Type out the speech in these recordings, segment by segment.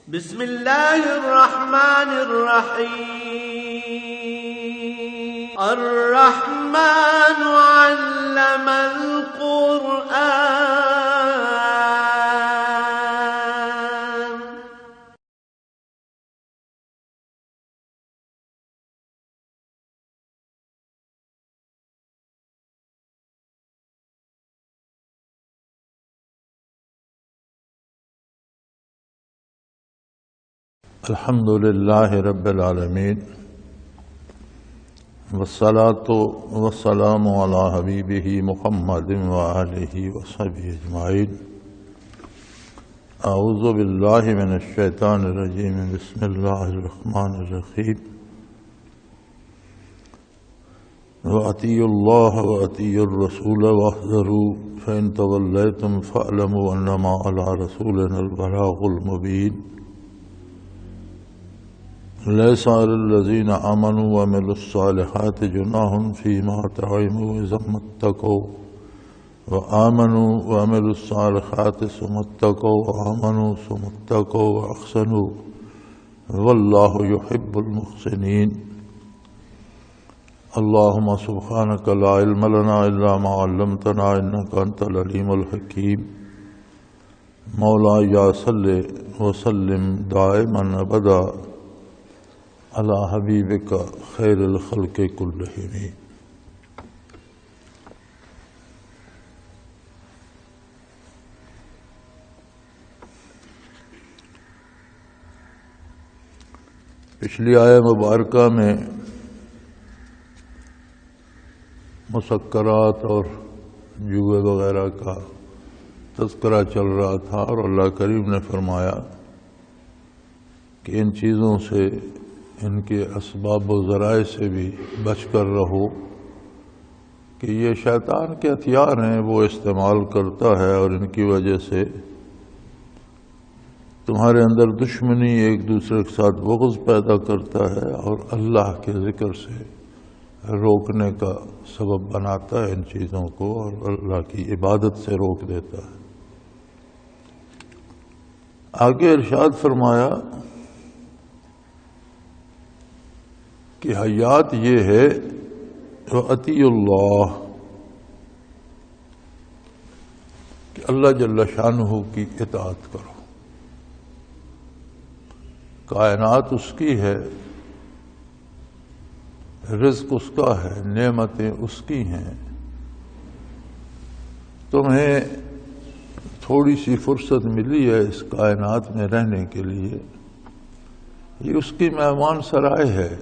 بسم الله الرحمن الرحيم الرحمن علم القرآن الحمد لله رب العالمين والصلاة والسلام على حبيبه محمد وآله وصحبه أجمعين. أعوذ بالله من الشيطان الرجيم. بسم الله الرحمن الرحيم. وأطيعوا الله وأطيعوا الرسول واحذروا فإن توليتم فاعلموا أنما على رسولنا البلاغ المبين. ليس على الذين آمنوا وعملوا الصالحات جناح فيما طعموا إذا ما اتقوا وآمنوا وعملوا الصالحات ثم اتقوا وآمنوا ثم اتقوا وأحسنوا والله يحب المحسنين. اللهم سبحانك لا علم لنا إلا ما علمتنا إنك أنت العليم الحكيم. مولاي صل وسلم دائما أبدا على حبیبک خیر الخلق کلہم. پچھلی آیہ مبارکہ میں مسکرات اور جوئے وغیرہ کا تذکرہ چل رہا تھا، اور اللہ کریم نے فرمایا کہ ان چیزوں سے، ان کے اسباب و ذرائع سے بھی بچ کر رہو کہ یہ شیطان کے ہتھیار ہیں، وہ استعمال کرتا ہے اور ان کی وجہ سے تمہارے اندر دشمنی، ایک دوسرے کے ساتھ بغض پیدا کرتا ہے اور اللہ کے ذکر سے روکنے کا سبب بناتا ہے ان چیزوں کو، اور اللہ کی عبادت سے روک دیتا ہے. آگے ارشاد فرمایا کہ حیات یہ ہے وَأَطِیعُوا اللَّهَ، کہ اللہ جل شانہ کی اطاعت کرو. کائنات اس کی ہے، رزق اس کا ہے، نعمتیں اس کی ہیں. تمہیں تھوڑی سی فرصت ملی ہے اس کائنات میں رہنے کے لیے، یہ اس کی مہمان سرائے ہے،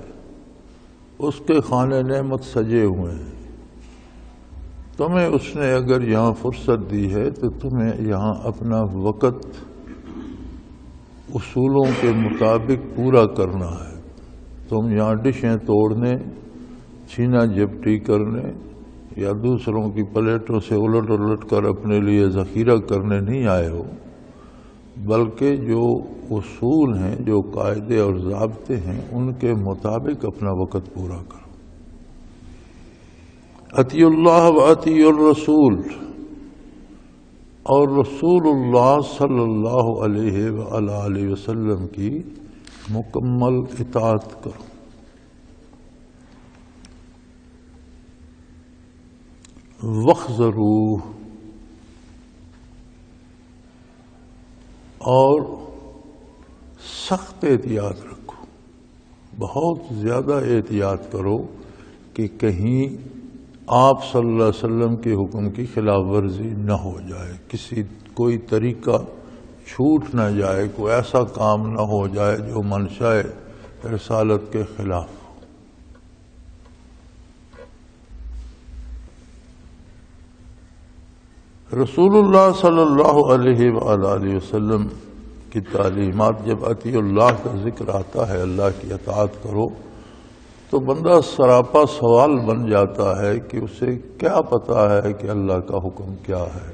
اس کے خانے نعمت سجے ہوئے ہیں. تمہیں اس نے اگر یہاں فرصت دی ہے تو تمہیں یہاں اپنا وقت اصولوں کے مطابق پورا کرنا ہے. تم یہاں ڈشیں توڑنے، چھینا جھپٹی کرنے یا دوسروں کی پلیٹوں سے الٹ الٹ کر اپنے لیے ذخیرہ کرنے نہیں آئے ہو، بلکہ جو اصول ہیں، جو قاعدے اور ضابطے ہیں، ان کے مطابق اپنا وقت پورا کرو. اطیعوا اللہ و اطیعوا الرسول، اور رسول اللہ صلی اللہ علیہ وآلہ وسلم کی مکمل اطاعت کرو. واحذروا، اور سخت احتیاط رکھو، بہت زیادہ احتیاط کرو کہ کہیں آپ صلی اللہ علیہ وسلم کے حکم کی خلاف ورزی نہ ہو جائے، کوئی طریقہ چھوٹ نہ جائے، کوئی ایسا کام نہ ہو جائے جو منشاء رسالت کے خلاف ہو. رسول اللہ صلی اللہ علیہ وآلہ وسلم کی تعلیمات، جب اطیع اللہ کا ذکر آتا ہے، اللہ کی اطاعت کرو، تو بندہ سراپا سوال بن جاتا ہے کہ اسے کیا پتا ہے کہ اللہ کا حکم کیا ہے،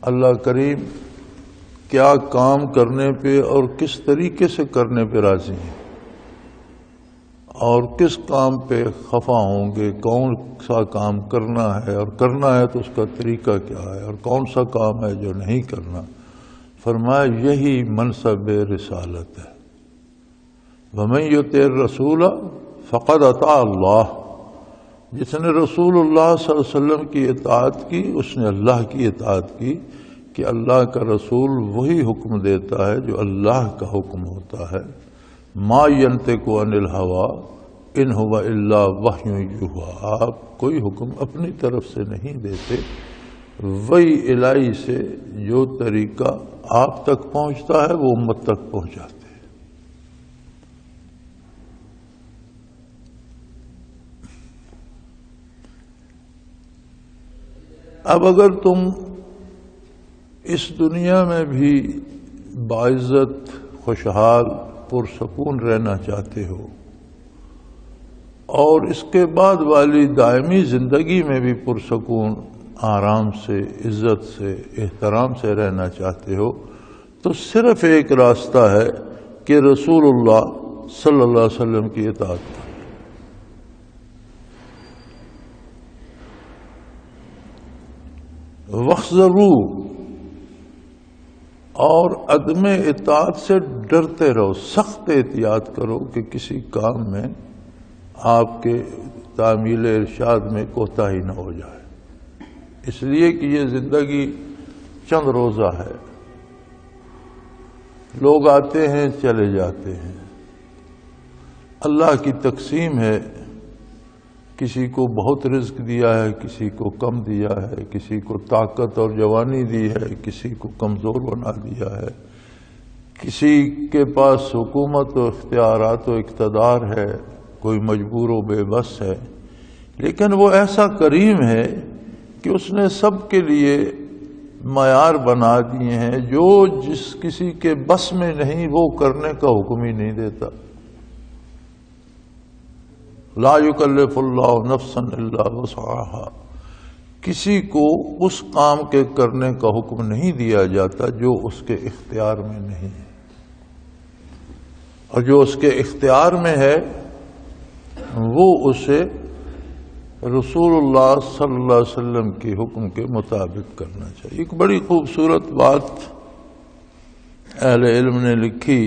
اللہ کریم کیا کام کرنے پہ اور کس طریقے سے کرنے پہ راضی ہیں، اور کس کام پہ خفا ہوں گے، کون سا کام کرنا ہے، اور کرنا ہے تو اس کا طریقہ کیا ہے، اور کون سا کام ہے جو نہیں کرنا. فرمایا یہی منصب رسالت ہے، وَمَن يُطِعِ الرَّسُولَ فَقَدْ أَطَاعَ اللَّهَ، جس نے رسول اللہ صلی اللہ علیہ وسلم کی اطاعت کی اس نے اللہ کی اطاعت کی، کہ اللہ کا رسول وہی حکم دیتا ہے جو اللہ کا حکم ہوتا ہے۔ مَا يَنطِقُ عَنِ الْهَوَىٰ إِنْ هُوَ إِلَّا وَحْيٌ يُوحَىٰ، آپ کوئی حکم اپنی طرف سے نہیں دیتے، وہی الہی سے جو طریقہ آپ تک پہنچتا ہے وہ امت تک پہنچاتے ہیں۔ اب اگر تم اس دنیا میں بھی باعزت، خوشحال، پرسکون رہنا چاہتے ہو اور اس کے بعد والی دائمی زندگی میں بھی پرسکون، آرام سے، عزت سے، احترام سے رہنا چاہتے ہو، تو صرف ایک راستہ ہے کہ رسول اللہ صلی اللہ علیہ وسلم کی اطاعت کرو۔ وَاحْذَرُوا، اور عدم اطاعت سے ڈرتے رہو، سخت احتیاط کرو کہ کسی کام میں آپ کے تعمیل ارشاد میں کوتاہی نہ ہو جائے، اس لیے کہ یہ زندگی چند روزہ ہے، لوگ آتے ہیں چلے جاتے ہیں، اللہ کی تقسیم ہے، کسی کو بہت رزق دیا ہے، کسی کو کم دیا ہے، کسی کو طاقت اور جوانی دی ہے، کسی کو کمزور بنا دیا ہے، کسی کے پاس حکومت و اختیارات و اقتدار ہے، کوئی مجبور و بے بس ہے، لیکن وہ ایسا کریم ہے کہ اس نے سب کے لیے معیار بنا دیے ہیں، جو جس کسی کے بس میں نہیں وہ کرنے کا حکم ہی نہیں دیتا۔ لا یکلف اللہ نفسا الا وسعها، کسی کو اس کام کے کرنے کا حکم نہیں دیا جاتا جو اس کے اختیار میں نہیں ہے، اور جو اس کے اختیار میں ہے وہ اسے رسول اللہ صلی اللہ علیہ وسلم کے حکم کے مطابق کرنا چاہیے۔ ایک بڑی خوبصورت بات اہل علم نے لکھی،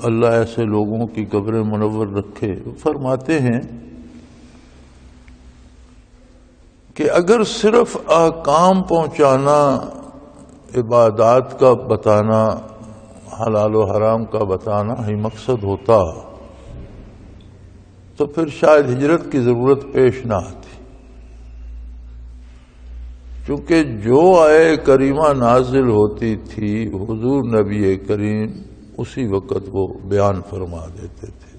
اللہ ایسے لوگوں کی قبریں منور رکھے، وہ فرماتے ہیں کہ اگر صرف احکام پہنچانا، عبادات کا بتانا، حلال و حرام کا بتانا ہی مقصد ہوتا تو پھر شاید ہجرت کی ضرورت پیش نہ آتی، کیونکہ جو آئے کریمہ نازل ہوتی تھی حضور نبی کریم اسی وقت وہ بیان فرما دیتے تھے،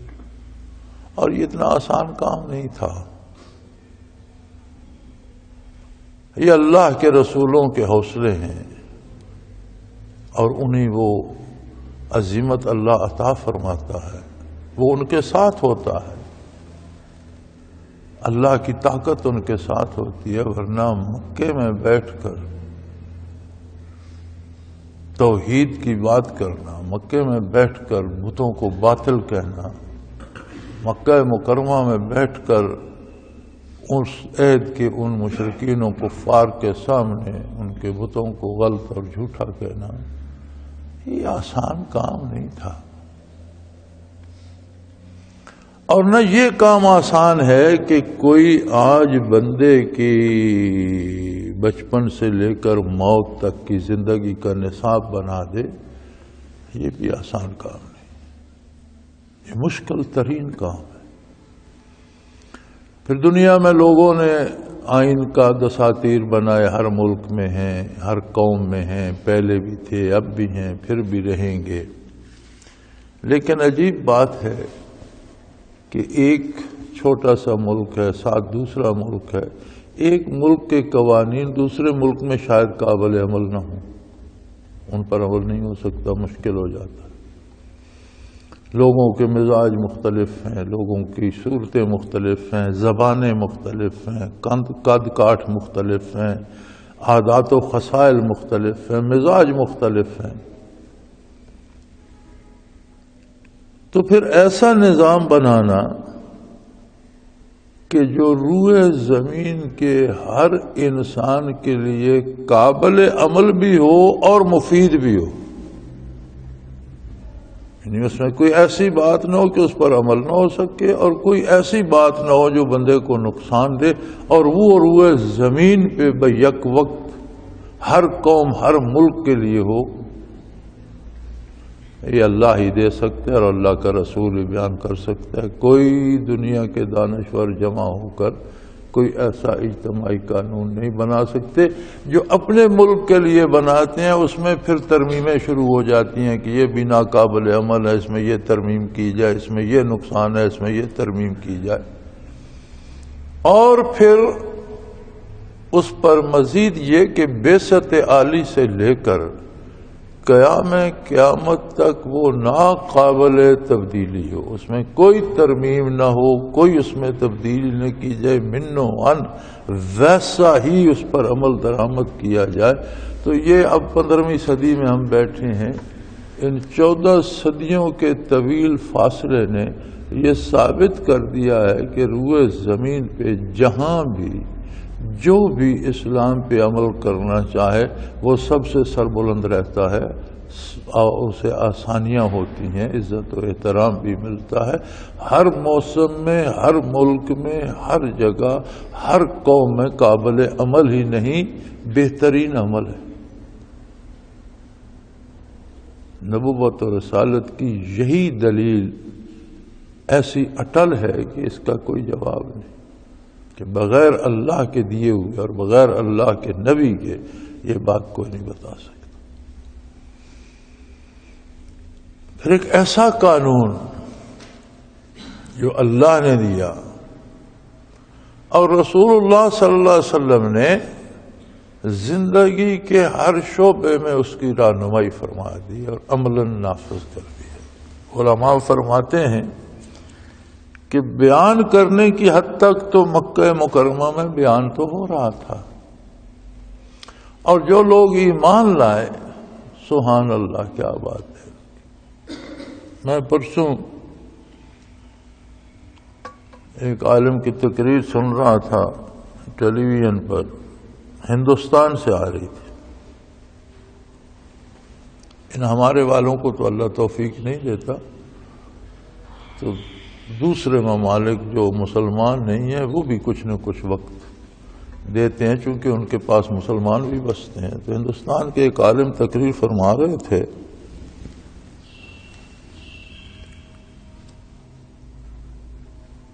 اور یہ اتنا آسان کام نہیں تھا۔ یہ اللہ کے رسولوں کے حوصلے ہیں، اور انہیں وہ عظمت اللہ عطا فرماتا ہے، وہ ان کے ساتھ ہوتا ہے، اللہ کی طاقت ان کے ساتھ ہوتی ہے، ورنہ مکے میں بیٹھ کر توحید کی بات کرنا، مکے میں بیٹھ کر بتوں کو باطل کہنا، مکہ مکرمہ میں بیٹھ کر اس عہد کے ان مشرکین و کفار کے سامنے ان کے بتوں کو غلط اور جھوٹا کہنا، یہ آسان کام نہیں تھا، اور نہ یہ کام آسان ہے کہ کوئی آج بندے کی بچپن سے لے کر موت تک کی زندگی کا نصاب بنا دے، یہ بھی آسان کام نہیں، یہ مشکل ترین کام ہے۔ پھر دنیا میں لوگوں نے آئین کا دساتیر بنائے، ہر ملک میں ہیں، ہر قوم میں ہیں، پہلے بھی تھے، اب بھی ہیں، پھر بھی رہیں گے، لیکن عجیب بات ہے کہ ایک چھوٹا سا ملک ہے، ساتھ دوسرا ملک ہے، ایک ملک کے قوانین دوسرے ملک میں شاید قابل عمل نہ ہوں، ان پر عمل نہیں ہو سکتا، مشکل ہو جاتا ہے۔ لوگوں کے مزاج مختلف ہیں، لوگوں کی صورتیں مختلف ہیں، زبانیں مختلف ہیں، قد کاٹھ مختلف ہیں، عادات و خصائل مختلف ہیں، مزاج مختلف ہیں، تو پھر ایسا نظام بنانا کہ جو روئے زمین کے ہر انسان کے لیے قابل عمل بھی ہو اور مفید بھی ہو، یعنی اس میں کوئی ایسی بات نہ ہو کہ اس پر عمل نہ ہو سکے، اور کوئی ایسی بات نہ ہو جو بندے کو نقصان دے، اور وہ روئے زمین پہ بیک وقت ہر قوم ہر ملک کے لیے ہو، یہ اللہ ہی دے سکتے ہیں اور اللہ کا رسول ہی بیان کر سکتا ہے۔ کوئی دنیا کے دانشور جمع ہو کر کوئی ایسا اجتماعی قانون نہیں بنا سکتے۔ جو اپنے ملک کے لیے بناتے ہیں اس میں پھر ترمیمیں شروع ہو جاتی ہیں کہ یہ بھی ناقابل عمل ہے، اس میں یہ ترمیم کی جائے، اس میں یہ نقصان ہے، اس میں یہ ترمیم کی جائے، اور پھر اس پر مزید یہ کہ بعثت عالی سے لے کر قیامت تک وہ ناقابل تبدیلی ہو، اس میں کوئی ترمیم نہ ہو، کوئی اس میں تبدیلی نہ کی جائے، من و عن ویسا ہی اس پر عمل درآمد کیا جائے۔ تو یہ اب 15ویں صدی میں ہم بیٹھے ہیں، ان 14 صدیوں کے طویل فاصلے نے یہ ثابت کر دیا ہے کہ روئے زمین پہ جہاں بھی جو بھی اسلام پہ عمل کرنا چاہے وہ سب سے سربلند رہتا ہے، اسے آسانیاں ہوتی ہیں، عزت و احترام بھی ملتا ہے، ہر موسم میں، ہر ملک میں، ہر جگہ، ہر قوم میں قابل عمل ہی نہیں بہترین عمل ہے۔ نبوت و رسالت کی یہی دلیل ایسی اٹل ہے کہ اس کا کوئی جواب نہیں، کہ بغیر اللہ کے دیے ہوئے اور بغیر اللہ کے نبی کے یہ بات کوئی نہیں بتا سکتا۔ پھر ایک ایسا قانون جو اللہ نے دیا اور رسول اللہ صلی اللہ علیہ وسلم نے زندگی کے ہر شعبے میں اس کی رہنمائی فرما دی اور عملاً نافذ کر دیا۔ علماء فرماتے ہیں کہ بیان کرنے کی حد تک تو مکہ مکرمہ میں بیان تو ہو رہا تھا، اور جو لوگ ایمان لائے سبحان اللہ کیا بات ہے۔ میں پرسوں ایک عالم کی تقریر سن رہا تھا ٹیلی ویژن پر، ہندوستان سے آ رہی تھی۔ ان ہمارے والوں کو تو اللہ توفیق نہیں دیتا، تو دوسرے ممالک جو مسلمان نہیں ہیں وہ بھی کچھ نہ کچھ وقت دیتے ہیں، چونکہ ان کے پاس مسلمان بھی بستے ہیں۔ تو ہندوستان کے ایک عالم تقریر فرما رہے تھے،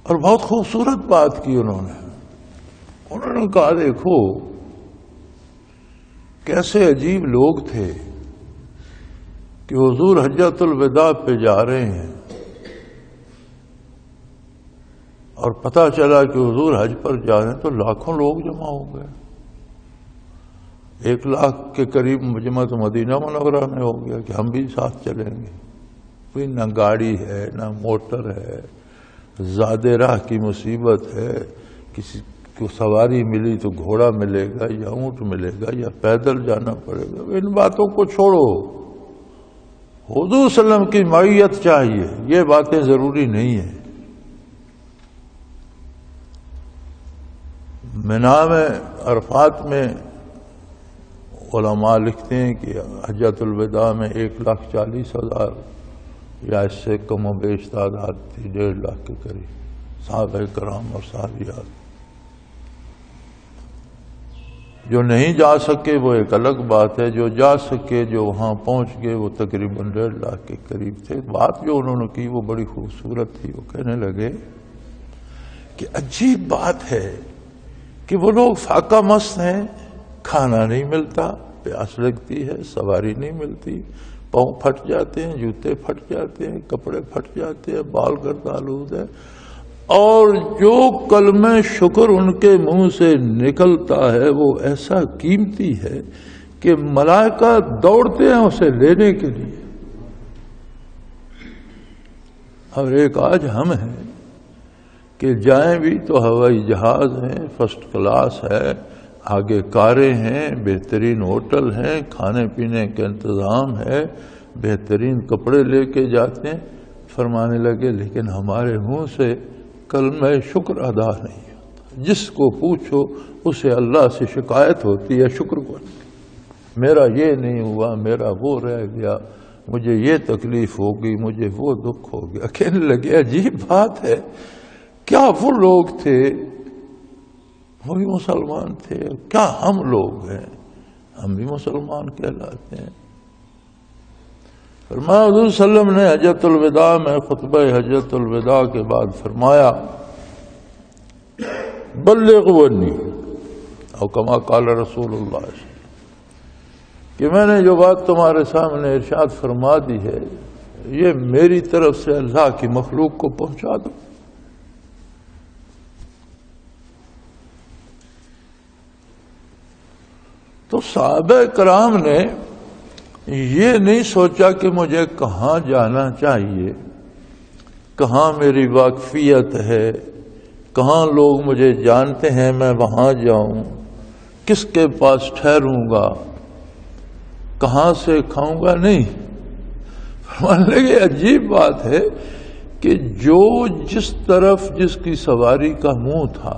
اور بہت خوبصورت بات کی انہوں نے کہا دیکھو کیسے عجیب لوگ تھے کہ حضور حجۃ الوداع پہ جا رہے ہیں اور پتہ چلا کہ حضور حج پر جا رہے ہیں تو لاکھوں لوگ جمع ہو گئے، 1 لاکھ کے قریب مجمع تو مدینہ منورہ میں ہو گیا کہ ہم بھی ساتھ چلیں گے۔ کوئی نہ گاڑی ہے نہ موٹر ہے، زیادہ راہ کی مصیبت ہے، کسی کو سواری ملی تو گھوڑا ملے گا یا اونٹ ملے گا یا پیدل جانا پڑے گا۔ ان باتوں کو چھوڑو، حضور صلی اللہ علیہ وسلم کی معیت چاہیے، یہ باتیں ضروری نہیں ہیں۔ مینا میں عرفات میں علماء لکھتے ہیں کہ حجۃ الوداع میں 1,40,000 یا اس سے کم و بیش تعداد تھی، 1.5 لاکھ کے قریب صحابہ کرام اور صحابیات۔ جو نہیں جا سکے وہ ایک الگ بات ہے، جو جا سکے جو وہاں پہنچ گئے وہ تقریباً 1.5 لاکھ کے قریب تھے۔ بات جو انہوں نے کی وہ بڑی خوبصورت تھی، وہ کہنے لگے کہ عجیب بات ہے کہ وہ لوگ فاقہ مست ہیں، کھانا نہیں ملتا، پیاس لگتی ہے، سواری نہیں ملتی، پاؤں پھٹ جاتے ہیں، جوتے پھٹ جاتے ہیں، کپڑے پھٹ جاتے ہیں، بال گرد آلود ہے، اور جو کلمہ شکر ان کے منہ سے نکلتا ہے وہ ایسا قیمتی ہے کہ ملائکہ دوڑتے ہیں اسے لینے کے لیے۔ اور ایک آج ہم ہیں کہ جائیں بھی تو ہوائی جہاز ہیں، فرسٹ کلاس ہے، آگے کاریں ہیں، بہترین ہوٹل ہیں، کھانے پینے کا انتظام ہے، بہترین کپڑے لے کے جاتے ہیں۔ فرمانے لگے لیکن ہمارے منہ سے کلمہ شکر ادا نہیں ہوتا۔ جس کو پوچھو اسے اللہ سے شکایت ہوتی ہے شکر کو، میرا یہ نہیں ہوا، میرا وہ رہ گیا، مجھے یہ تکلیف ہوگی، مجھے وہ دکھ ہو گیا۔ کہنے لگے عجیب بات ہے، کیا وہ لوگ تھے، وہ بھی مسلمان تھے، کیا ہم لوگ ہیں، ہم بھی مسلمان کہلاتے ہیں۔ فرمایا حضور صلی اللہ علیہ وسلم نے حجۃ الوداع میں خطبہ حجۃ الوداع کے بعد فرمایا بلغوا عنی، او کما قال رسول اللہ صلی اللہ علیہ وسلم، کہ میں نے جو بات تمہارے سامنے ارشاد فرما دی ہے یہ میری طرف سے اللہ کی مخلوق کو پہنچا دو۔ تو صحابہ کرام نے یہ نہیں سوچا کہ مجھے کہاں جانا چاہیے، کہاں میری واقفیت ہے، کہاں لوگ مجھے جانتے ہیں میں وہاں جاؤں، کس کے پاس ٹھہروں گا، کہاں سے کھاؤں گا، نہیں۔ فرمانے لگے عجیب بات ہے کہ جو جس طرف جس کی سواری کا منہ تھا،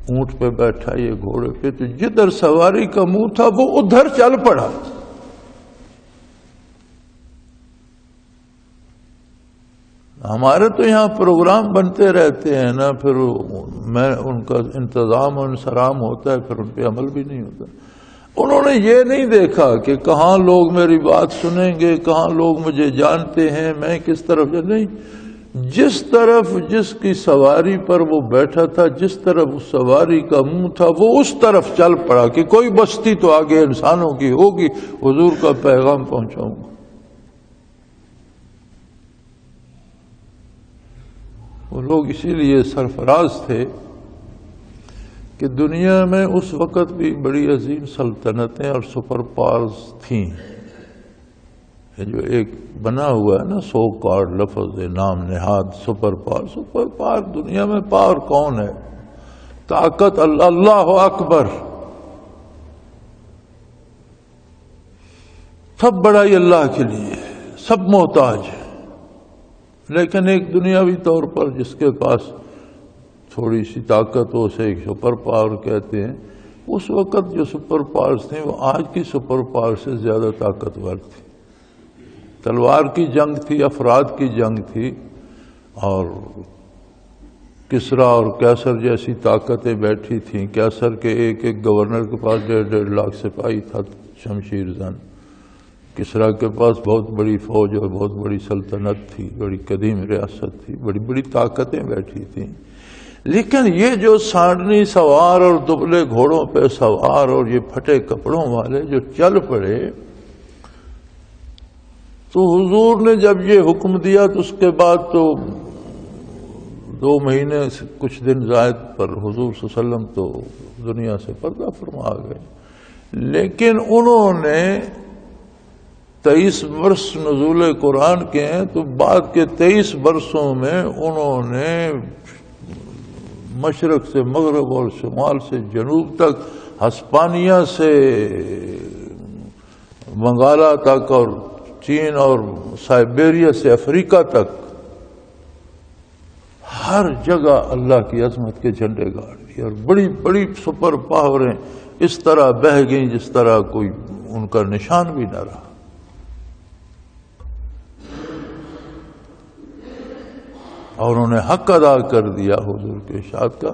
اونٹ پہ بیٹھا یہ گھوڑے پہ، تو جدھر سواری کا منہ تھا وہ ادھر چل پڑا۔ ہمارے تو یہاں پروگرام بنتے رہتے ہیں نا، پھر میں ان کا انتظام و انصرام ہوتا ہے، پھر ان پہ عمل بھی نہیں ہوتا۔ انہوں نے یہ نہیں دیکھا کہ کہاں لوگ میری بات سنیں گے، کہاں لوگ مجھے جانتے ہیں، میں کس طرف، نہیں، جس طرف جس کی سواری پر وہ بیٹھا تھا، جس طرف اس سواری کا منہ تھا وہ اس طرف چل پڑا کہ کوئی بستی تو آگے انسانوں کی ہوگی، حضور کا پیغام پہنچاؤں گا۔ وہ لوگ اسی لیے سرفراز تھے کہ دنیا میں اس وقت بھی بڑی عظیم سلطنتیں اور سپر پاورز تھیں۔ جو ایک بنا ہوا ہے نا سو کارڈ لفظ نام نہاد سپر پاور، سپر پاور دنیا میں پاور کون ہے؟ طاقت اللہ اکبر، سب بڑائی اللہ کے لیے، سب محتاج ہے۔ لیکن ایک دنیاوی طور پر جس کے پاس تھوڑی سی طاقت ہو، اسے ایک سپر پاور کہتے ہیں۔ اس وقت جو سپر پاورز تھیں وہ آج کی سپر پاور سے زیادہ طاقتور تھی۔ تلوار کی جنگ تھی، افراد کی جنگ تھی، اور کسریٰ اور قیصر جیسی طاقتیں بیٹھی تھیں۔ قیصر کے ایک ایک گورنر کے پاس 1.5 لاکھ سپاہی تھا، شمشیر زن۔ کسریٰ کے پاس بہت بڑی فوج اور بہت بڑی سلطنت تھی، بڑی قدیم ریاست تھی، بڑی بڑی طاقتیں بیٹھی تھیں۔ لیکن یہ جو سانڈنی سوار اور دبلے گھوڑوں پہ سوار اور یہ پھٹے کپڑوں والے جو چل پڑے، تو حضور نے جب یہ حکم دیا تو اس کے بعد تو 2 مہینے سے کچھ دن زائد پر حضور صلی اللہ علیہ وسلم تو دنیا سے پردہ فرما گئے۔ لیکن انہوں نے 23 برس نزول قرآن کے ہیں، تو بعد کے 23 برسوں میں انہوں نے مشرق سے مغرب اور شمال سے جنوب تک، ہسپانیہ سے بنگالا تک اور چین اور سائبیریا سے افریقہ تک، ہر جگہ اللہ کی عظمت کے جھنڈے گاڑ دیے، اور بڑی بڑی سپر پاوریں اس طرح بہہ گئیں جس طرح کوئی ان کا نشان بھی نہ رہا۔ اور انہوں نے حق ادا کر دیا حضور کے ارشاد کا۔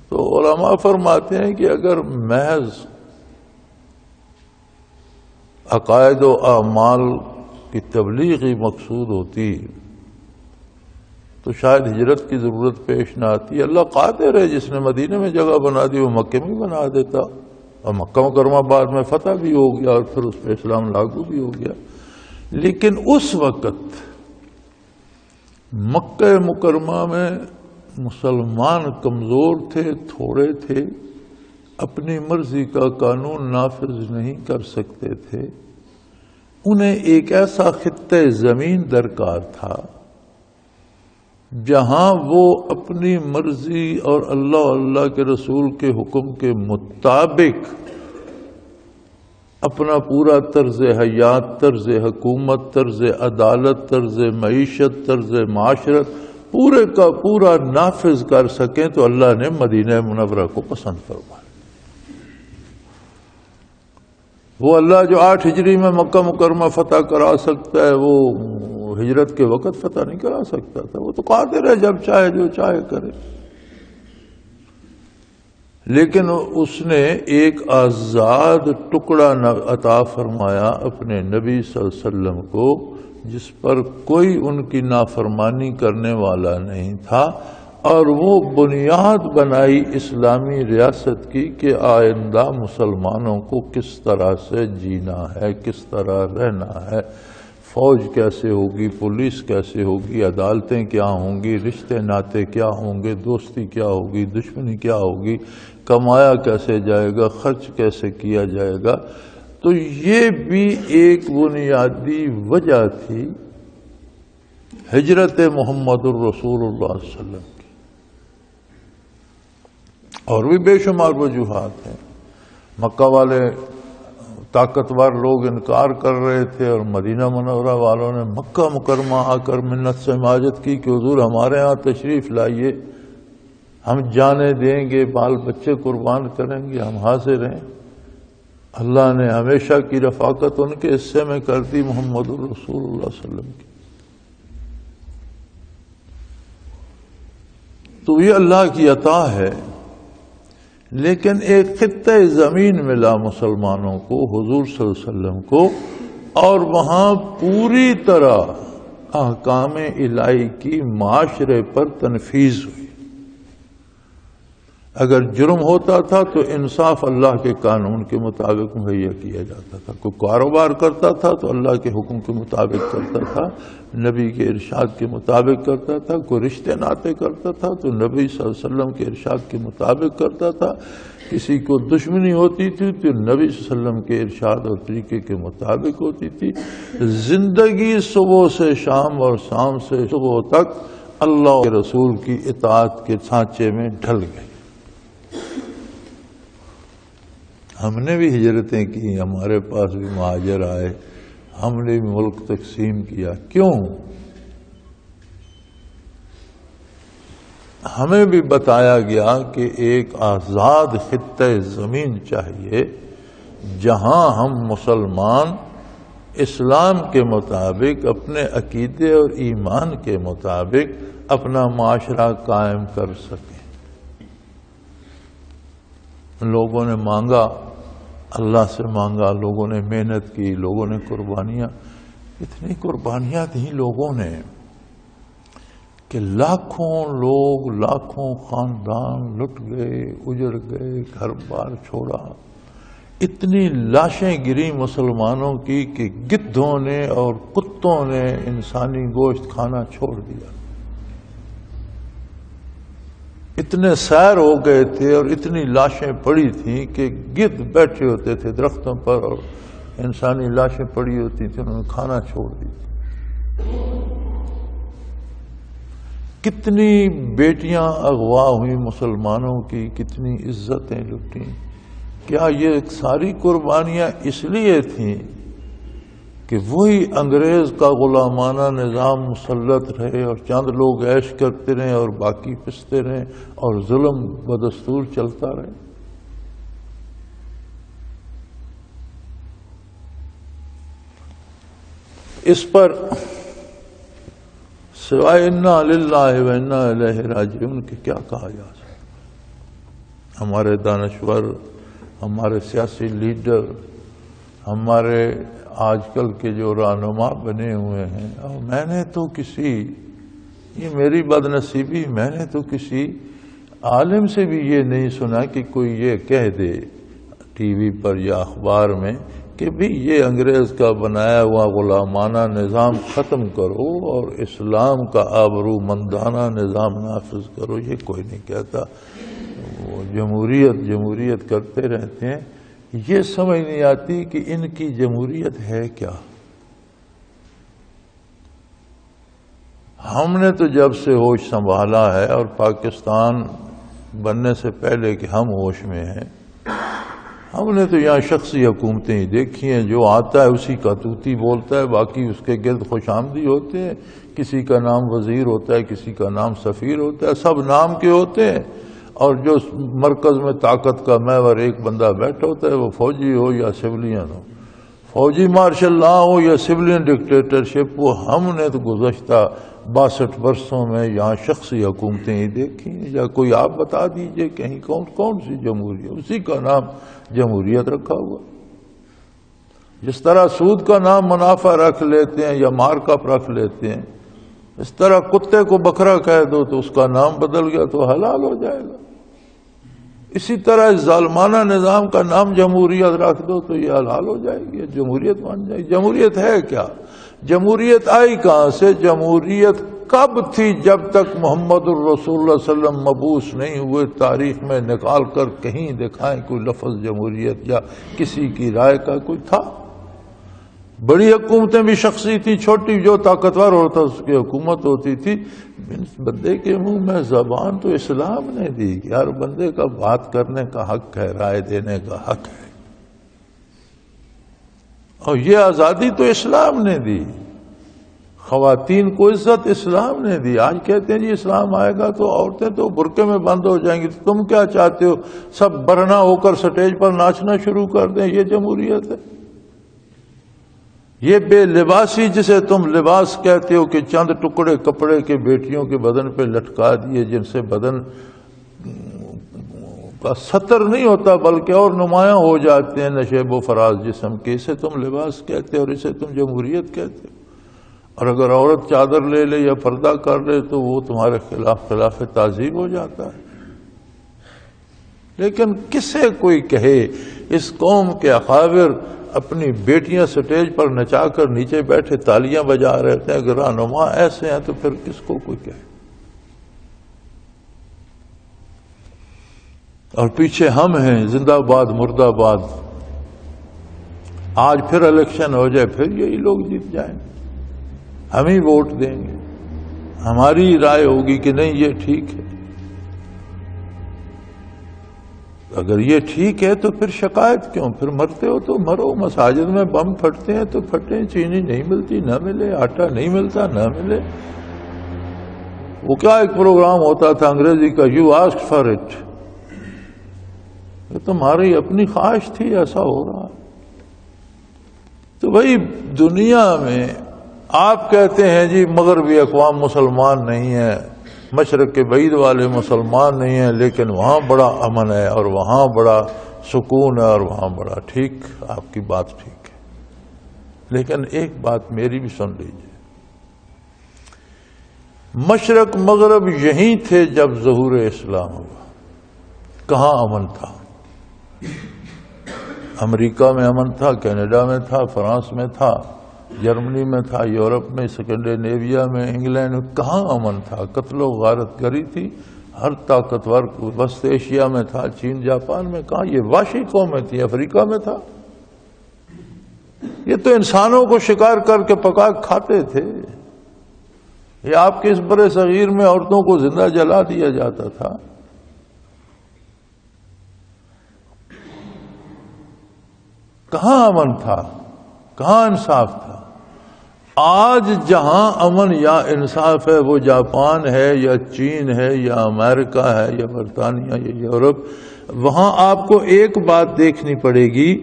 تو علماء فرماتے ہیں کہ اگر محض عقائد و اعمال کی تبلیغ ہی مقصود ہوتی تو شاید ہجرت کی ضرورت پیش نہ آتی۔ اللہ قادر ہے، جس نے مدینے میں جگہ بنا دی وہ مکے میں بنا دیتا، اور مکہ مکرمہ بعد میں فتح بھی ہو گیا اور پھر اس پہ اسلام لاگو بھی ہو گیا۔ لیکن اس وقت مکہ مکرمہ میں مسلمان کمزور تھے، تھوڑے تھے، اپنی مرضی کا قانون نافذ نہیں کر سکتے تھے۔ انہیں ایک ایسا خطہ زمین درکار تھا جہاں وہ اپنی مرضی اور اللہ کے رسول کے حکم کے مطابق اپنا پورا طرز حیات، طرز حکومت، طرز عدالت، طرز معیشت، طرز معاشرت پورے کا پورا نافذ کر سکیں، تو اللہ نے مدینہ منورہ کو پسند فرمایا۔ وہ اللہ جو 8 ہجری میں مکہ مکرمہ فتح کرا سکتا ہے وہ ہجرت کے وقت فتح نہیں کرا سکتا تھا. وہ تو قادر ہے جب چاہے جو چاہے کرے. لیکن اس نے ایک آزاد ٹکڑا عطا فرمایا اپنے نبی صلی اللہ علیہ وسلم کو جس پر کوئی ان کی نافرمانی کرنے والا نہیں تھا، اور وہ بنیاد بنائی اسلامی ریاست کی کہ آئندہ مسلمانوں کو کس طرح سے جینا ہے، کس طرح رہنا ہے، فوج کیسے ہوگی، پولیس کیسے ہوگی، عدالتیں کیا ہوں گی، رشتے ناطے کیا ہوں گے، دوستی کیا ہوگی، دشمنی کیا ہوگی، کمایا کیسے جائے گا، خرچ کیسے کیا جائے گا. تو یہ بھی ایک بنیادی وجہ تھی ہجرت محمد الرسول اللہ صلی اللہ علیہ وسلم کی. اور بھی بے شمار وجوہات ہیں. مکہ والے طاقتور لوگ انکار کر رہے تھے اور مدینہ منورہ والوں نے مکہ مکرمہ آ کر منت سے ماجت کی کہ حضور ہمارے ہاں تشریف لائیے، ہم جانیں دیں گے، بال بچے قربان کریں گے، ہم حاضر ہیں. اللہ نے ہمیشہ کی رفاقت ان کے حصے میں کر دی محمد الرسول اللہ صلی اللہ علیہ وسلم کی. تو یہ اللہ کی عطا ہے. لیکن ایک خطہ زمین ملا مسلمانوں کو، حضور صلی اللہ علیہ وسلم کو، اور وہاں پوری طرح احکام الہی کی معاشرے پر تنفیذ ہوئی. اگر جرم ہوتا تھا تو انصاف اللہ کے قانون کے مطابق مہیا کیا جاتا تھا. کوئی کاروبار کرتا تھا تو اللہ کے حکم کے مطابق کرتا تھا، نبی کے ارشاد کے مطابق کرتا تھا. کوئی رشتے ناطے کرتا تھا تو نبی صلی اللہ علیہ وسلم کے ارشاد کے مطابق کرتا تھا. کسی کو دشمنی ہوتی تھی تو نبی صلی اللہ علیہ وسلم کے ارشاد اور طریقے کے مطابق ہوتی تھی. زندگی صبح سے شام اور شام سے صبح تک اللہ کے رسول کی اطاعت کے سانچے میں ڈھل گئی. ہم نے بھی ہجرتیں کی، ہمارے پاس بھی مہاجر آئے، ہم نے بھی ملک تقسیم کیا. کیوں؟ ہمیں بھی بتایا گیا کہ ایک آزاد خطہ زمین چاہیے جہاں ہم مسلمان اسلام کے مطابق، اپنے عقیدے اور ایمان کے مطابق اپنا معاشرہ قائم کر سکیں. لوگوں نے مانگا، اللہ سے مانگا، لوگوں نے محنت کی، لوگوں نے قربانیاں، اتنی قربانیاں دیں لوگوں نے کہ لاکھوں لوگ، لاکھوں خاندان لٹ گئے، اجڑ گئے، گھر بار چھوڑا. اتنی لاشیں گری مسلمانوں کی کہ گدھوں نے اور کتوں نے انسانی گوشت کھانا چھوڑ دیا. اتنے سیر ہو گئے تھے اور اتنی لاشیں پڑی تھیں کہ گدھ بیٹھے ہوتے تھے درختوں پر اور انسانی لاشیں پڑی ہوتی تھیں، انہوں نے کھانا چھوڑ دی. کتنی بیٹیاں اغوا ہوئی مسلمانوں کی، کتنی عزتیں لٹیں. کیا یہ ساری قربانیاں اس لیے تھیں کہ وہی انگریز کا غلامانہ نظام مسلط رہے اور چند لوگ عیش کرتے رہے اور باقی پستے رہے اور ظلم بدستور چلتا رہے؟ اس پر سوائے انا للہ و انا الیہ راجعون کہ کیا کہا جا سکتا؟ ہمارے دانشور، ہمارے سیاسی لیڈر، ہمارے آج کل کے جو رہنما بنے ہوئے ہیں، اور میں نے تو یہ میری بد نصیبی، میں نے تو کسی عالم سے بھی یہ نہیں سنا کہ کوئی یہ کہہ دے ٹی وی پر یا اخبار میں کہ بھی یہ انگریز کا بنایا ہوا غلامانہ نظام ختم کرو اور اسلام کا آبرو مندانہ نظام نافذ کرو. یہ کوئی نہیں کہتا. وہ جمہوریت کرتے رہتے ہیں. یہ سمجھ نہیں آتی کہ ان کی جمہوریت ہے کیا. ہم نے تو جب سے ہوش سنبھالا ہے اور پاکستان بننے سے پہلے کہ ہم ہوش میں ہیں، ہم نے تو یہاں شخصی حکومتیں ہی دیکھی ہیں. جو آتا ہے اسی کا توتی بولتا ہے، باقی اس کے گرد خوش آمدی ہوتے ہیں. کسی کا نام وزیر ہوتا ہے، کسی کا نام سفیر ہوتا ہے، سب نام کے ہوتے ہیں اور جو مرکز میں طاقت کا محور ایک بندہ بیٹھا ہوتا ہے، وہ فوجی ہو یا سولین ہو، فوجی مارشل لا ہو یا سولین ڈکٹیٹرشپ، وہ ہم نے تو گزشتہ 62 برسوں میں یہاں شخصی حکومتیں ہی دیکھی ہیں۔ یا کوئی آپ بتا دیجئے کہیں کون سی جمہوریت، اسی کا نام جمہوریت رکھا ہوا۔ جس طرح سود کا نام منافع رکھ لیتے ہیں یا مارک اپ رکھ لیتے ہیں، اس طرح کتے کو بکرا کہہ دو تو اس کا نام بدل گیا تو حلال ہو جائے گا۔ اسی طرح اس ظالمانہ نظام کا نام جمہوریت رکھ دو تو یہ حلال ہو جائے گی، جمہوریت بن جائے گی۔ جمہوریت ہے کیا؟ جمہوریت آئی کہاں سے؟ جمہوریت کب تھی؟ جب تک محمد الرسول اللہ صلی اللہ علیہ وسلم مبعوث نہیں ہوئے۔ تاریخ میں نکال کر کہیں دکھائیں کوئی لفظ جمہوریت یا کسی کی رائے کا کوئی تھا؟ بڑی حکومتیں بھی شخصی تھی، چھوٹی جو طاقتور ہوتا اس کی حکومت ہوتی تھی۔ بندے کے منہ میں زبان تو اسلام نے دی، ہر بندے کا بات کرنے کا حق ہے، رائے دینے کا حق ہے، اور یہ آزادی تو اسلام نے دی۔ خواتین کو عزت اسلام نے دی۔ آج کہتے ہیں جی اسلام آئے گا تو عورتیں تو برقعے میں بند ہو جائیں گی، تو تم کیا چاہتے ہو سب برہنہ ہو کر سٹیج پر ناچنا شروع کر دیں؟ یہ جمہوریت ہے؟ یہ بے لباسی جسے تم لباس کہتے ہو کہ چند ٹکڑے کپڑے کے بیٹیوں کے بدن پہ لٹکا دیے، جن سے بدن کا ستر نہیں ہوتا بلکہ اور نمایاں ہو جاتے ہیں نشیب و فراز جسم کے، اسے تم لباس کہتے ہو اور اسے تم جمہوریت کہتے ہو۔ اور اگر عورت چادر لے لے یا پردہ کر لے تو وہ تمہارے خلاف تعظیم ہو جاتا ہے۔ لیکن کسے کوئی کہے اس قوم کے اکابر اپنی بیٹیاں سٹیج پر نچا کر نیچے بیٹھے تالیاں بجا رہتے ہیں، اگر رہنما ایسے ہیں تو پھر کس کو کوئی کہے؟ اور پیچھے ہم ہیں، زندہ باد مردہ باد۔ آج پھر الیکشن ہو جائے پھر یہی لوگ جیت جائیں گے، ہم ہی ووٹ دیں گے، ہماری رائے ہوگی کہ نہیں یہ ٹھیک ہے۔ اگر یہ ٹھیک ہے تو پھر شکایت کیوں؟ پھر مرتے ہو تو مرو، مساجد میں بم پھٹتے ہیں تو پھٹیں، چینی نہیں ملتی نہ ملے، آٹا نہیں ملتا نہ ملے۔ وہ کیا ایک پروگرام ہوتا تھا انگریزی کا، یو آسک فار اٹ، یہ تمہاری اپنی خواہش تھی، ایسا ہو رہا۔ تو بھائی دنیا میں آپ کہتے ہیں جی مغربی اقوام مسلمان نہیں ہیں، مشرق کے بعید والے مسلمان نہیں ہیں، لیکن وہاں بڑا امن ہے اور وہاں بڑا سکون ہے اور وہاں بڑا ٹھیک، آپ کی بات ٹھیک ہے، لیکن ایک بات میری بھی سن لیجیے۔ مشرق مغرب یہیں تھے جب ظہور اسلام ہوا، کہاں امن تھا؟ امریکہ میں امن تھا، کینیڈا میں تھا، فرانس میں تھا، جرمنی میں تھا، یورپ میں، اسکینڈینیویا میں، انگلینڈ میں، کہاں امن تھا؟ قتل و غارت گری تھی ہر طاقتور، وسط ایشیا میں تھا، چین جاپان میں، کہاں؟ یہ وحشی قومیں تھیں، افریقہ میں تھا، یہ تو انسانوں کو شکار کر کے پکا کھاتے تھے۔ یہ آپ کے اس برے صغیر میں عورتوں کو زندہ جلا دیا جاتا تھا۔ کہاں امن تھا؟ کہاں انصاف تھا؟ آج جہاں امن یا انصاف ہے وہ جاپان ہے یا چین ہے یا امریکہ ہے یا برطانیہ یا یورپ، وہاں آپ کو ایک بات دیکھنی پڑے گی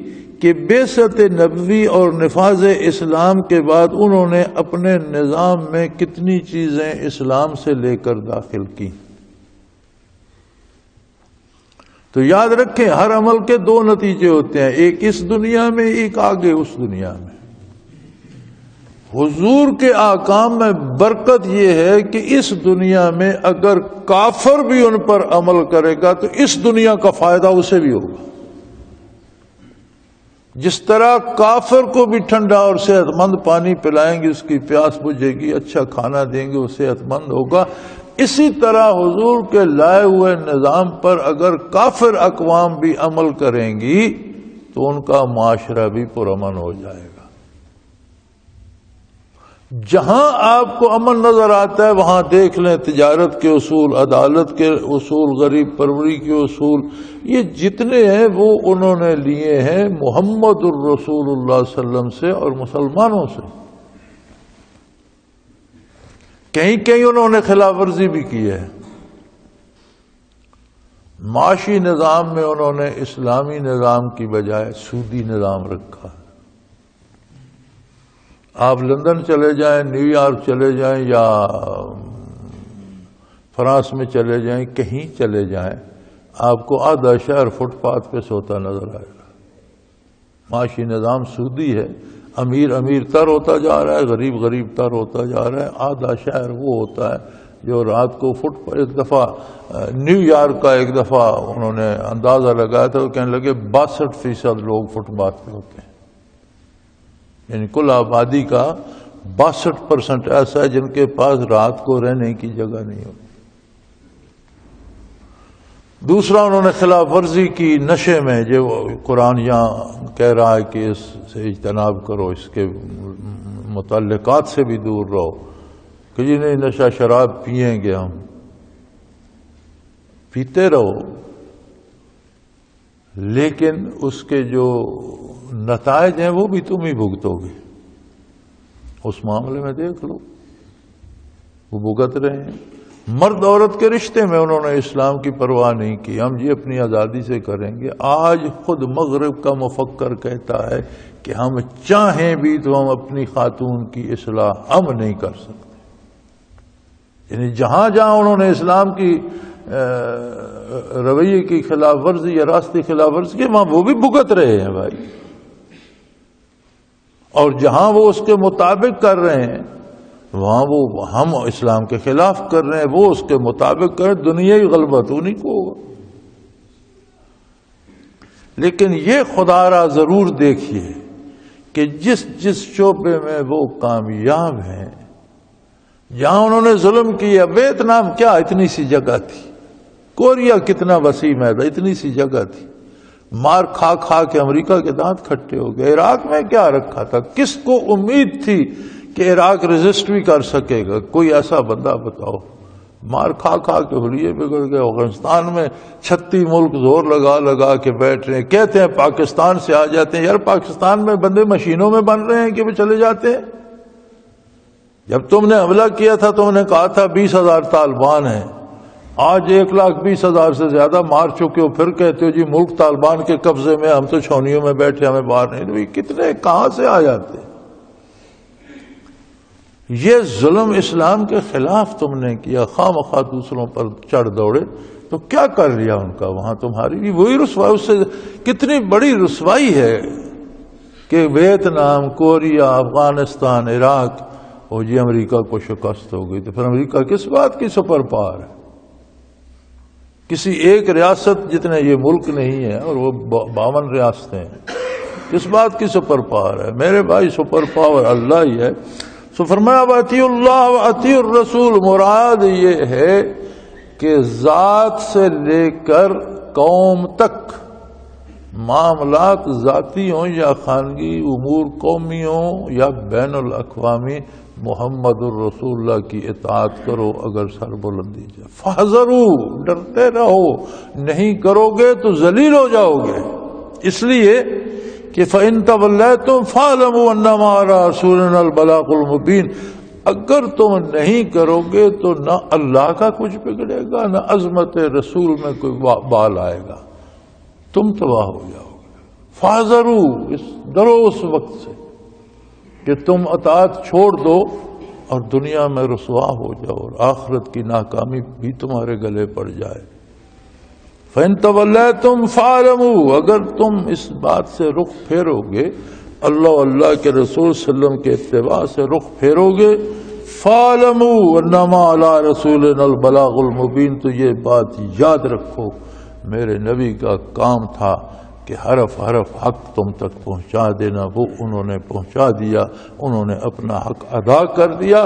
کہ بعثت نبوی اور نفاذ اسلام کے بعد انہوں نے اپنے نظام میں کتنی چیزیں اسلام سے لے کر داخل کی۔ تو یاد رکھیں ہر عمل کے دو نتیجے ہوتے ہیں، ایک اس دنیا میں، ایک آگے اس دنیا میں۔ حضور کے احکام میں برکت یہ ہے کہ اس دنیا میں اگر کافر بھی ان پر عمل کرے گا تو اس دنیا کا فائدہ اسے بھی ہوگا۔ جس طرح کافر کو بھی ٹھنڈا اور صحت مند پانی پلائیں گے اس کی پیاس بجھے گی، اچھا کھانا دیں گے وہ صحت مند ہوگا، اسی طرح حضور کے لائے ہوئے نظام پر اگر کافر اقوام بھی عمل کریں گی تو ان کا معاشرہ بھی پرامن ہو جائے گا۔ جہاں آپ کو امن نظر آتا ہے وہاں دیکھ لیں تجارت کے اصول، عدالت کے اصول، غریب پروری کے اصول، یہ جتنے ہیں وہ انہوں نے لیے ہیں محمد الرسول اللہ صلی اللہ علیہ وسلم سے اور مسلمانوں سے۔ کہیں کہیں انہوں نے خلاف ورزی بھی کی ہے، معاشی نظام میں انہوں نے اسلامی نظام کی بجائے سودی نظام رکھا. آپ لندن چلے جائیں، نیو یارک چلے جائیں یا فرانس میں چلے جائیں، کہیں چلے جائیں، آپ کو آدھا شہر فٹ پاتھ پہ سوتا نظر آئے گا. معاشی نظام سودی ہے. امیر امیر تر ہوتا جا رہا ہے، غریب غریب تر ہوتا جا رہا ہے. آدھا شہر وہ ہوتا ہے جو رات کو ایک دفعہ نیو یارک کا ایک دفعہ انہوں نے اندازہ لگایا تھا، وہ کہنے لگے 62% لوگ فٹ پاتھ پہ ہوتے ہیں. یعنی کل آبادی کا 62% ایسا ہے جن کے پاس رات کو رہنے کی جگہ نہیں ہوتی. دوسرا انہوں نے خلاف ورزی کی نشے میں، جو قرآن یہاں کہہ رہا ہے کہ اس سے اجتناب کرو، اس کے متعلقات سے بھی دور رہو، کہ جی نہیں نشہ شراب پئیں گے، ہم پیتے رہو، لیکن اس کے جو نتائج ہیں وہ بھی تم ہی بھگتو گے. اس معاملے میں دیکھ لو وہ بھگت رہے ہیں. مرد عورت کے رشتے میں انہوں نے اسلام کی پرواہ نہیں کی. ہم یہ اپنی آزادی سے کریں گے. آج خود مغرب کا مفکر کہتا ہے کہ ہم چاہیں بھی تو ہم اپنی خاتون کی اصلاح ہم نہیں کر سکتے. یعنی جہاں جہاں انہوں نے اسلام کی رویے کی خلاف ورزی یا راستی خلاف ورزی کی، وہاں وہ بھی بھگت رہے ہیں بھائی. اور جہاں وہ اس کے مطابق کر رہے ہیں وہاں وہ ہم اسلام کے خلاف کر رہے ہیں، وہ اس کے مطابق کریں. دنیا ہی غلبت انہیں کو ہوگا. لیکن یہ خدا را ضرور دیکھیے کہ جس شعبے میں وہ کامیاب ہیں، جہاں انہوں نے ظلم کیا. ویتنام کیا اتنی سی جگہ تھی، کوریا کتنا وسیع میدان، اتنی سی جگہ تھی. مار کھا کھا کے امریکہ کے دانت کھٹے ہو گئے. عراق میں کیا رکھا تھا؟ کس کو امید تھی کہ عراق ریزسٹ بھی کر سکے گا؟ کوئی ایسا بندہ بتاؤ. مار کھا کھا کے حلیے بگڑ گئے. افغانستان میں 36 ملک زور لگا لگا کے بیٹھ رہے ہیں. کہتے ہیں پاکستان سے آ جاتے ہیں. یار پاکستان میں بندے مشینوں میں بن رہے ہیں کہ وہ چلے جاتے ہیں. جب تم نے حملہ کیا تھا تم نے کہا تھا 20,000 طالبان ہیں. آج 1,20,000 سے زیادہ مار چکے ہو، پھر کہتے ہو جی ملک طالبان کے قبضے میں، ہم تو چھونیوں میں بیٹھے، ہمیں باہر نہیں. کتنے کہاں سے آ جاتے؟ یہ ظلم اسلام کے خلاف تم نے کیا. خواہ مخواہ دوسروں پر چڑھ دوڑے تو کیا کر لیا ان کا؟ وہاں تمہاری بھی وہی رسوائی. اس سے کتنی بڑی رسوائی ہے کہ ویتنام، کوریا، افغانستان، عراق، اور جی امریکہ کو شکست ہو گئی. تو پھر امریکہ کس بات کی سپر پاور ہے؟ کسی ایک ریاست جتنے یہ ملک نہیں ہے، اور وہ 52 ریاستیں ہیں. کس بات کی سپر پاور ہے میرے بھائی؟ سپر پاور اللہ ہی ہے. سو فرمایا اطیع اللہ و اطیع الرسول. مراد یہ ہے کہ ذات سے لے کر قوم تک، معاملات ذاتی ہوں یا خانگی، امور قومی ہوں یا بین الاقوامی، محمد الرسول اللہ کی اطاعت کرو اگر سر بلندی جائے. فاحذروا، ڈرتے رہو. نہیں کرو گے تو ذلیل ہو جاؤ گے. اس لیے کہ فَإِن تَوَلَّيْتُمْ فَاعْلَمُوا أَنَّمَا عَلَىٰ رَسُولِنَا الْبَلَاغُ الْمُبِينُ. اگر تم نہیں کرو گے تو نہ اللہ کا کچھ بگڑے گا، نہ عظمت رسول میں کوئی بال آئے گا. تم تباہ ہو جاؤ گے. فاحذروا، ڈرو اس وقت سے کہ تم اطاعت چھوڑ دو اور دنیا میں رسوا ہو جاؤ اور آخرت کی ناکامی بھی تمہارے گلے پڑ جائے. فَإِن تَوَلَّيْتُمْ فَاعْلَمُوا، اگر تم اس بات سے رخ پھیرو گے، اللہ اللہ کے رسول صلی اللہ علیہ وسلم کے اتباع سے رخ پھیرو گے، فَاعْلَمُوا أَنَّمَا عَلَىٰ رَسُولِنَا الْبَلَاغُ الْمُبِينُ. تو یہ بات یاد رکھو، میرے نبی کا کام تھا کہ حرف حرف حق تم تک پہنچا دینا. وہ انہوں نے پہنچا دیا، انہوں نے اپنا حق ادا کر دیا.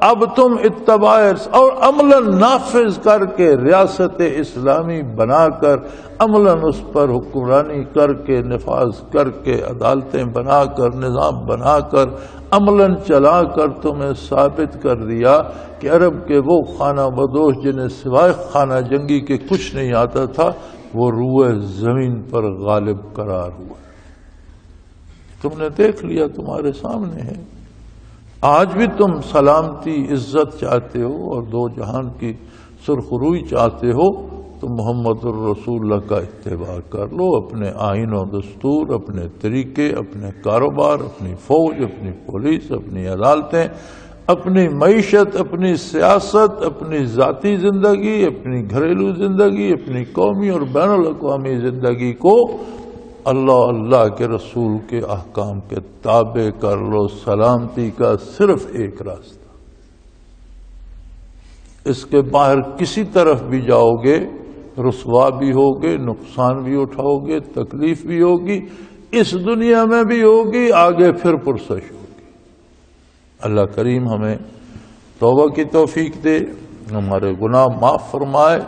اب تم اتباع اور عملاً نافذ کر کے، ریاست اسلامی بنا کر، عملاً اس پر حکمرانی کر کے، نفاذ کر کے، عدالتیں بنا کر، نظام بنا کر، عملاً چلا کر تمہیں ثابت کر دیا کہ عرب کے وہ خانہ بدوش جنہیں سوائے خانہ جنگی کے کچھ نہیں آتا تھا، وہ روئے زمین پر غالب قرار ہوا. تم نے دیکھ لیا، تمہارے سامنے ہے. آج بھی تم سلامتی، عزت چاہتے ہو اور دو جہان کی سرخروئی چاہتے ہو، تو محمد الرسول اللہ کا اتباع کر لو، اپنے آئین و دستور، اپنے طریقے، اپنے کاروبار، اپنی فوج، اپنی پولیس، اپنی عدالتیں، اپنی معیشت، اپنی سیاست، اپنی ذاتی زندگی، اپنی گھریلو زندگی، اپنی قومی اور بین الاقوامی زندگی کو اللہ کے رسول کے احکام کے تابع کر لو۔ سلامتی کا صرف ایک راستہ، اس کے باہر کسی طرف بھی جاؤ گے رسوا بھی ہوگے، نقصان بھی اٹھاؤ گے، تکلیف بھی ہوگی، اس دنیا میں بھی ہوگی، آگے پھر پرسش ہوگی۔ اللہ کریم ہمیں توبہ کی توفیق دے، ہمارے گناہ معاف فرمائے،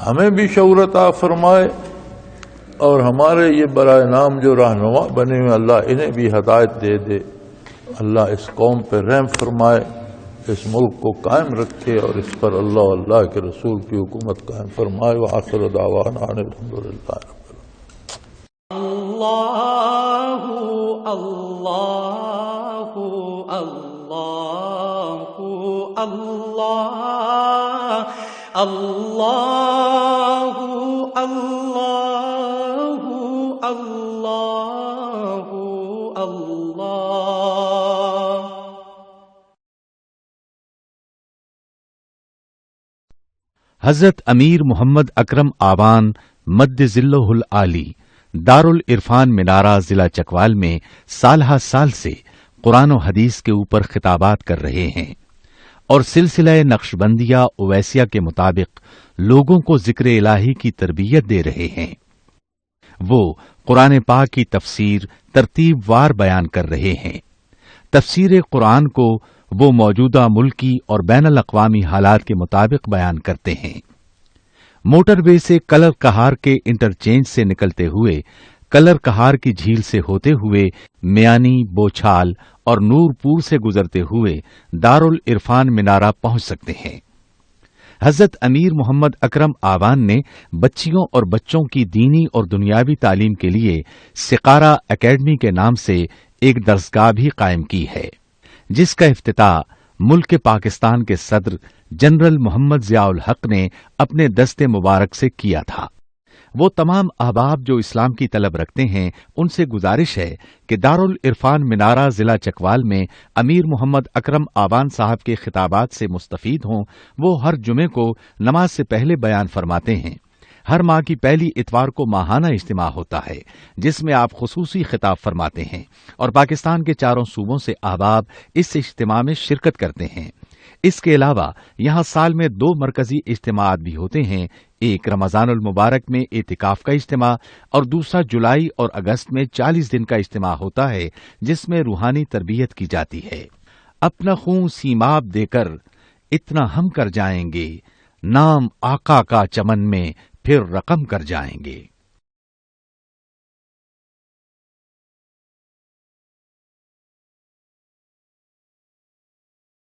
ہمیں بھی شعور عطا فرمائے، اور ہمارے یہ برائے نام جو رہنما بنے ہوئے اللہ انہیں بھی ہدایت دے دے۔ اللہ اس قوم پہ رحم فرمائے، اس ملک کو قائم رکھے، اور اس پر اللہ کے رسول کی حکومت قائم فرمائے۔ وآخر دعوانا ان الحمدللہ رب العالمین۔ اللہ اللہ اللہ اللہ اللہ اللہ اللہ۔ حضرت امیر محمد اکرم آوان مد ذلہ العالی دارالعرفان منارہ ضلع چکوال میں سالہ سال سے قرآن و حدیث کے اوپر خطابات کر رہے ہیں اور سلسلہ نقشبندیہ اویسیہ کے مطابق لوگوں کو ذکر الہی کی تربیت دے رہے ہیں۔ وہ قرآن پاک کی تفسیر ترتیب وار بیان کر رہے ہیں۔ تفسیر قرآن کو وہ موجودہ ملکی اور بین الاقوامی حالات کے مطابق بیان کرتے ہیں۔ موٹر وے سے کلر کہار کے انٹرچینج سے نکلتے ہوئے کلر کہار کی جھیل سے ہوتے ہوئے میانی، بوچھال اور نور پور سے گزرتے ہوئے دارالعرفان منارہ پہنچ سکتے ہیں۔ حضرت امیر محمد اکرم آوان نے بچیوں اور بچوں کی دینی اور دنیاوی تعلیم کے لیے سقارہ اکیڈمی کے نام سے ایک درسگاہ بھی قائم کی ہے، جس کا افتتاح ملک پاکستان کے صدر جنرل محمد ضیاء الحق نے اپنے دست مبارک سے کیا تھا۔ وہ تمام احباب جو اسلام کی طلب رکھتے ہیں ان سے گزارش ہے کہ دارالعرفان منارہ ضلع چکوال میں امیر محمد اکرم آوان صاحب کے خطابات سے مستفید ہوں۔ وہ ہر جمعے کو نماز سے پہلے بیان فرماتے ہیں۔ ہر ماہ کی پہلی اتوار کو ماہانہ اجتماع ہوتا ہے جس میں آپ خصوصی خطاب فرماتے ہیں اور پاکستان کے چاروں صوبوں سے احباب اس اجتماع میں شرکت کرتے ہیں۔ اس کے علاوہ یہاں سال میں 2 مرکزی اجتماعات بھی ہوتے ہیں، ایک رمضان المبارک میں اعتکاف کا اجتماع اور دوسرا جولائی اور اگست میں 40 دن کا اجتماع ہوتا ہے جس میں روحانی تربیت کی جاتی ہے۔ اپنا خون سیماب دے کر اتنا ہم کر جائیں گے، نام آقا کا چمن میں پھر رقم کر جائیں گے۔